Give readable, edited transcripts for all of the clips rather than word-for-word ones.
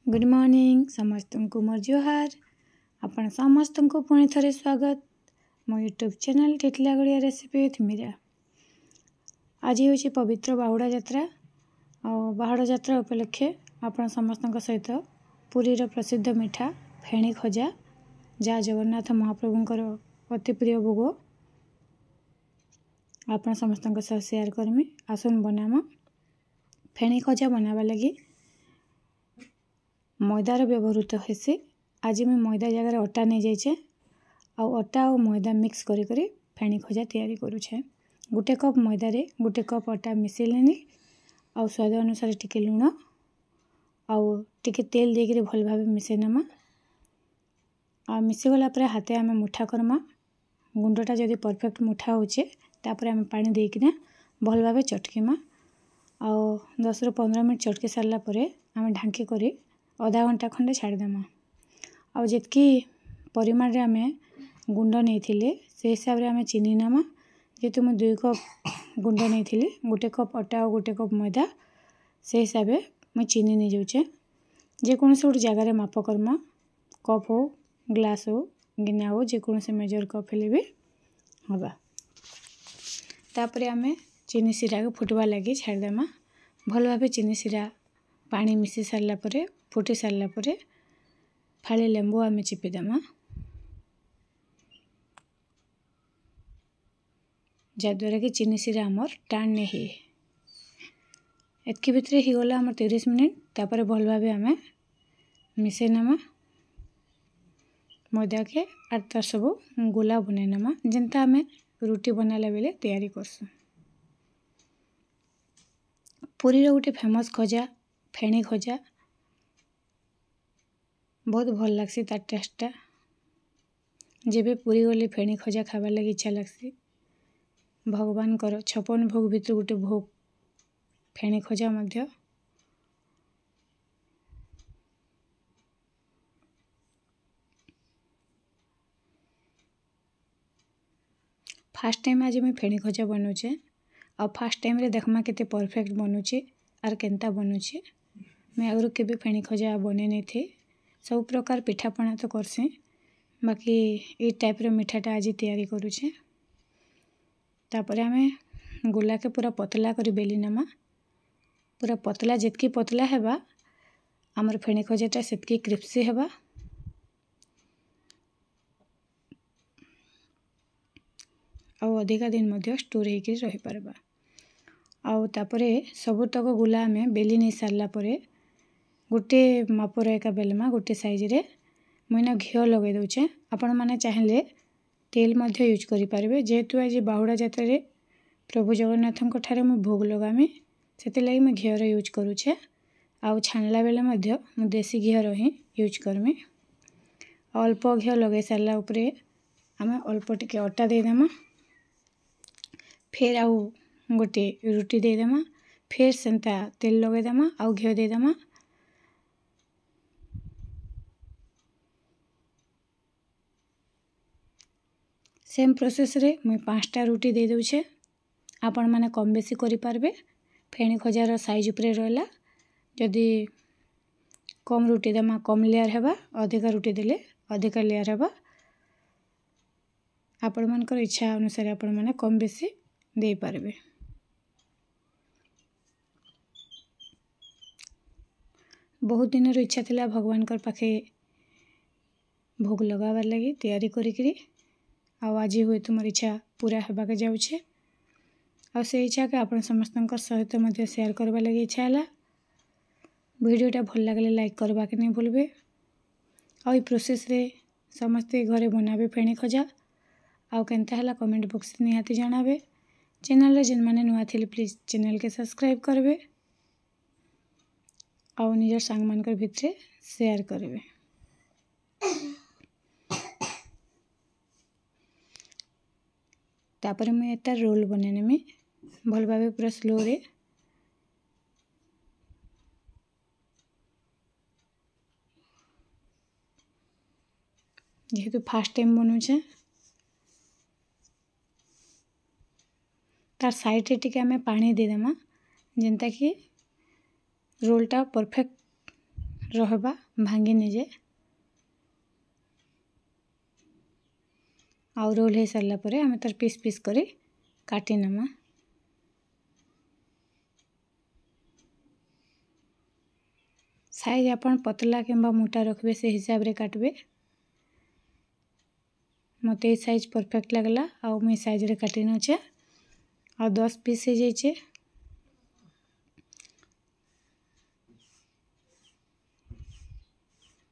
Good morning समस्त को मोर जोहार। आपण समस्त को पुणी थरे स्वागत मो यूट्यूब चैनल टिटला गड़िया रेसिपी विथ मीरा। आज हूँ पवित्र बाहुड़ा यात्रा और बाहुड़ा यात्रा उपलक्षे आपण समस्त सहित पुरीर प्रसिद्ध मिठा फेणी खजा जहाँ जगन्नाथ महाप्रभुंकर अति प्रिय भोग आपण समस्त सह शेयर करमी। आसन बनामा फेणी खजा बनावा लगी मैदार व्यवहृत हेसी। आज मैं मैदा जगह अटा नहीं जाइए अटा और मैदा मिक्स करी फेणी खजा तैयारी करुछे। गोटे कप मैदार गोटे कप अटा मिसेलेनी आउ स्वाद अनुसार टिके लुण आउ टिके तेल देकर भल भाव मिसई नमा। आ मिसईगला हाथे आम मुठा करमा। गुंडटा जदि परफेक्ट मुठा होचे तापर आम पानी देकिना भल भाव चटकीमा। आउ 10 ରୁ 15 मिनट चटकी सारा आम ढांकी करी आधा घंटा खंडे छाड़देमा। आउ जितकी परिमाण आम गुंड नहीं से हिसाब से आम चीनी नमा। जेहेतु मैं 2 कप गुंड नहीं गोटे कप अटा और गोटे कप मैदा से हिसाब से मैं चीनी नहीं जाऊे। जेकोसी गोटे जगार माप करमा कप हो ग्लास हो गिना हो जेकोसी मेजर कप हेले भी हवा। तापर आम चीनी सीरा को फुटवा लगी छाड़देमा। भल भाव चीनी सीरा पानी मिसी सारा फुटी सारा फाड़े लेंबू आम चिपीदेमा। जद्वारा कि चीनी सीरा आमर टाण नहीं एतकी भितर ही गला आमर 30 मिनिट। तापर भल भाव आम मिसई नमा मैदा के आर तार सब गोला बनै नमा जेनता आम रुटी बनाला बेले तैयारी करसु। पुरीर गोटे फेमस खजा फेणी खजा बहुत भल लगसी। तार टेस्टा जेबे पुरी गले फेणी खजा खाबार लगी इच्छा लगसी। भगवान कर 56 भोग भितर गोटे भोग फेणी खजा मध्य। फास्ट टाइम आज मैं फेणी खजा बनौचे आ फास्ट टाइम रे देखमा केते परफेक्ट बनूचे आर केनता बनूचे। मैं आगु केबे फेणी खजा बने नहीं थे। सब प्रकार पिठापଣା तो करसी बाकी ये टाइप रो मिठाटा आज तैयारी करुचे। तापर आम गोला के पूरा पतला करी बेली नमा। पूरा पतला जितकी पतला हेबा आमर फेणी खजाटा सेतकी क्रिस्पी हेबा। आउ अधिका दिन मध्य स्टोर होकर रही पारबा। आउ तापरे सबुतक गोला आम बेली नहीं सारला परे गोटे मापर एका बेलमा गोटे साइज रे मुइना घिओ लगे दउचे। आपण माने चाहेले तेल मध्य यूज करि पारबे। जेहेतु आज बाहुड़ा यात्रा रे प्रभु जगन्नाथଙ୍କ ठारे मु भोग लगामी सेते लागि मैं घिओ रे यूज करूछे। आउ छानला बेले मध्य मु देसी घिओ रो ही यूज करमी। अल्प घिओ लगे सारला उपरे आमे अल्प टिके अटा दे देमा। फिर आउ गोटे रुटी दे देमा। फिर सेंता तेल लगे देमा आउ घिओ दे देमा। सेम प्रोसेस रे मुई 5टा रुटी दे दूचे। आपण माने कम बेसी करि पारबे। फेणी खजार साइज उपरे रहला जदि कम रुटी देमा कम लेयर हेबा अधिका रुटी देले अधिका लेयर हेबा। आपण मानकर इच्छा अनुसार आपण माने कम बेसी दे पारबे। बहुत दिन रो इच्छा थिला भगवान कर पाखे भोग लगावार लगी तैयारी करी आज हुए तुम इच्छा पूरा होगा के जाऊे। आ से इच्छा के आप समस्त सहित मध्य शेयर करवा लगी इच्छा है। वीडियोटा भल लगे लाइक करवा के नहीं भूलबे। आ प्रोसेस रे समस्ते घरे बनाबे फेणी खजा आउ केनता हला कमेंट बॉक्स निहाती जणाबे। चैनल रे जेन माने नुआ थिले प्लीज चैनल के सब्सक्राइब करबे आउ निजर सांग मानकर भितरे शेयर करबे। तापर मैं एटा रोल बने में भल भाव पूरा स्लो रे जेहेतु फास्ट टाइम बनूचे तार साइड रे टिके आम पानी दे देमा जेनता कि रोलटा परफेक्ट रहबा भांगी निजे आउ रोल हो सारा पर आम तार पीस पीस करी काटी नमा। साइज आपण पतला किंबा मोटा रखबे से हिसाब रे काटबे। मत ये साइज परफेक्ट लगला आउ मैं साइज रे काटी नछे आ 10 पीस हो जाइए।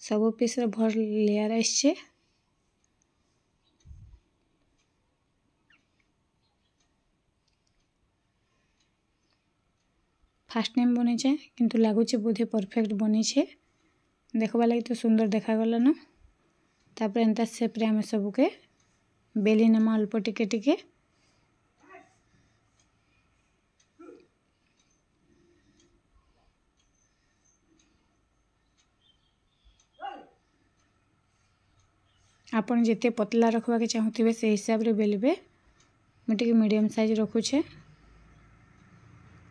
सब पीस रे भर लेयर आइछे। फास्ट टाइम बनी छे किंतु लागुचे बोधे परफेक्ट बनी छे। देखबा लगी तो सुंदर देखा गला ना। तापर एंता शेप रे आमे सब के बेली नमा अल्प टिके टिके। आपण जिते पतला रखवा के चाहूथिबे से हिसाब रे बेलबे। मुटिके मीडियम साइज रखुछे।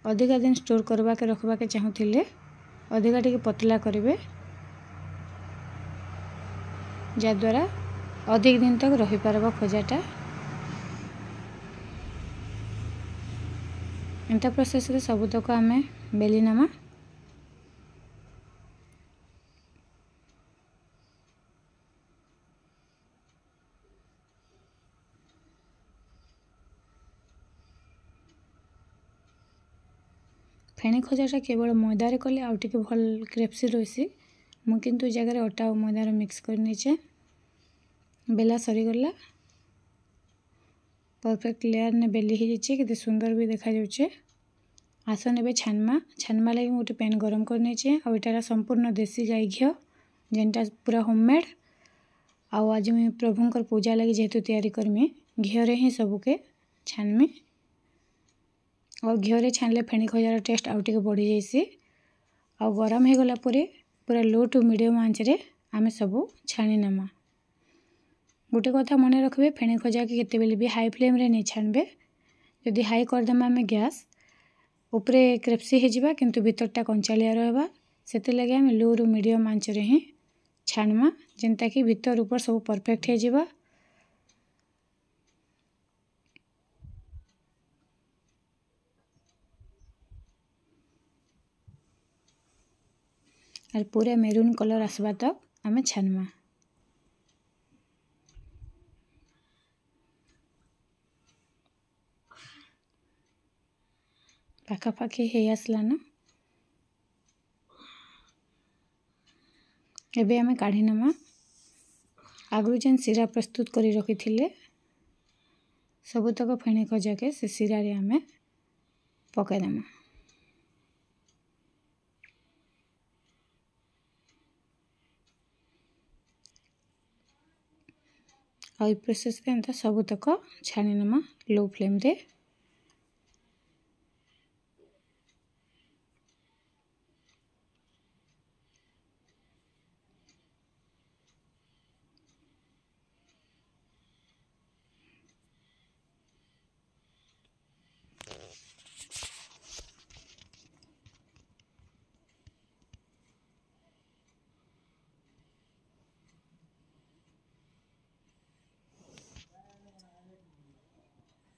अधिका दिन स्टोर करवा के रखवा के चाहूथिले अधिका टिके पतला करिवे जा द्वारा अधिक दिन तक रही पारबा खोजाटा। एंता प्रोसेस रे सब तक आमे बेली नमा। फेणी खोजाटा केवल मैदारे कले आउ टिके भल क्रेप्सी रहीसी। मु किंतु जगह अटा और मैदार मिक्स कर नीचे बेला सरीगला। परफेक्ट लेयर ने बेली ही जाइए केते सुंदर भी देखा जाउछे। आसन एबे छानमा लगी गोटे पैन गरम कर नीचे आ एटारा संपूर्ण देसी गाई घी जेनटा पूरा होममेड। आउ आज मैं प्रभुंकर पूजा लगी जेहेतु तैयारी करमी घी रे ही सबके छानमी। और घी रे छानले फेणी खजार टेस्ट आउ टिके बढ़ी जाइसी। आउ गरम हो गला परे पूरा लो टू मीडियम आंच रे आमे सब छाणी नमा। गोटे कथा मन रखबे फेणी खजा के केतेबेले भी हाई फ्लेम रे नहीं छानबे। जदि हाई करदेमा आमे गैस ऊपरे क्रेप्सी हो जिबा किंतु भीतरटा कंचालिया रहबा। सेते लगे आमे लो रु मीडियम आंच रे ही छानमा जेंता कि भीतर ऊपर सब परफेक्ट हो जिबा। और पूरा मेरून कलर आसबा तक आमे छानमा। पाखापाखी हे आसला ना। एबे आमे काढ़ी नमा। आगु जेन सिरा प्रस्तुत करी रखी थिले सबतक फेणी खजा के से सिरा रे आमे पकाई देमा। और प्रोसेस रे एंता सबतक छाणी नमा लो फ्लेम रे।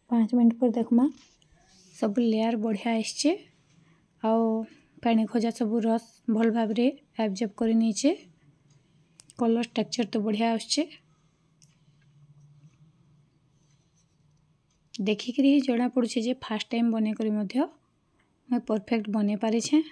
पाँच मिनट पर देखमा सब लेयर बढ़िया आसचे। आउ फेणी खजा सब रस भल भाव रे एब्जॉर्ब करी नीचे। कलर टेक्सचर तो बढ़िया आसचे। देखिक ही जना पड़ुछे जे फास्ट टाइम बने करी मध्य मैं परफेक्ट बने पारी छे।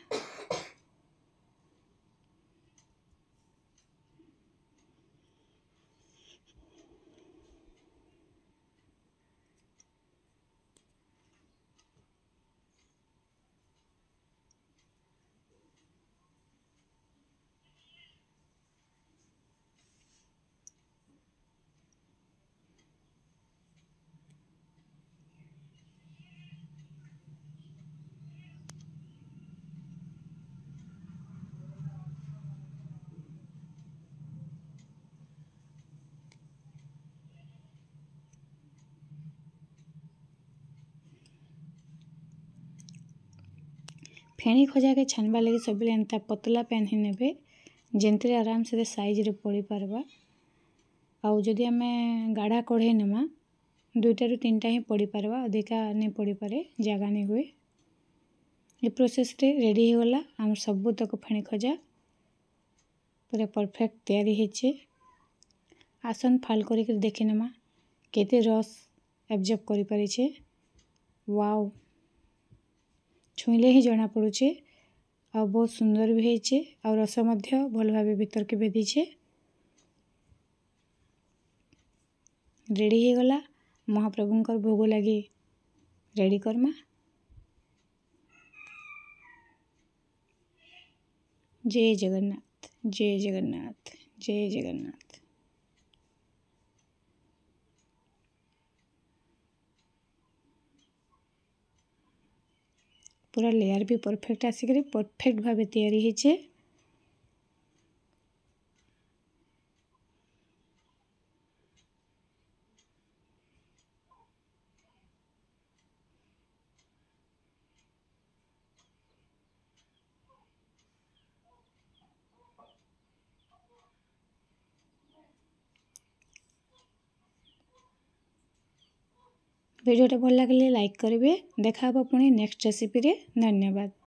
फेणी खजा के छानबा लगी सब एंता पतला पैन ही नेबे जेंतरे आराम से साइज रे पड़ी पारबा। आउ जदि आमे गाढ़ा कढ़ई नेमा 2 ରୁ 3टा ही पड़ी पारबा, अधिका नहीं पड़ी पारे, जगह नहीं हुए। ये प्रोसेस रे रेडी हो गला आम सब तक फेणी खजा पूरा परफेक्ट तैयारी हेचे। आसन फाल करिक देखि नेमा केते रस एब्जॉर्ब करि परिछे। वाओ, छुईले ही जना पड़ुछे आ बहुत सुंदर भी हेचे और रस मध्य भल भाबे भीतर के भेदीछे। रेडी हो गला महाप्रभुंकर भोग लगी रेडी करमा। जय जगन्नाथ, जय जगन्नाथ, जय जगन्नाथ। पूरा लेयर भी परफेक्ट आसिक परफेक्ट भावे तैयारी हेचे। वीडियोटा भल लगे लाइक करेंगे। देखा पुणी नेक्स्ट रेसिपी रे। धन्यवाद।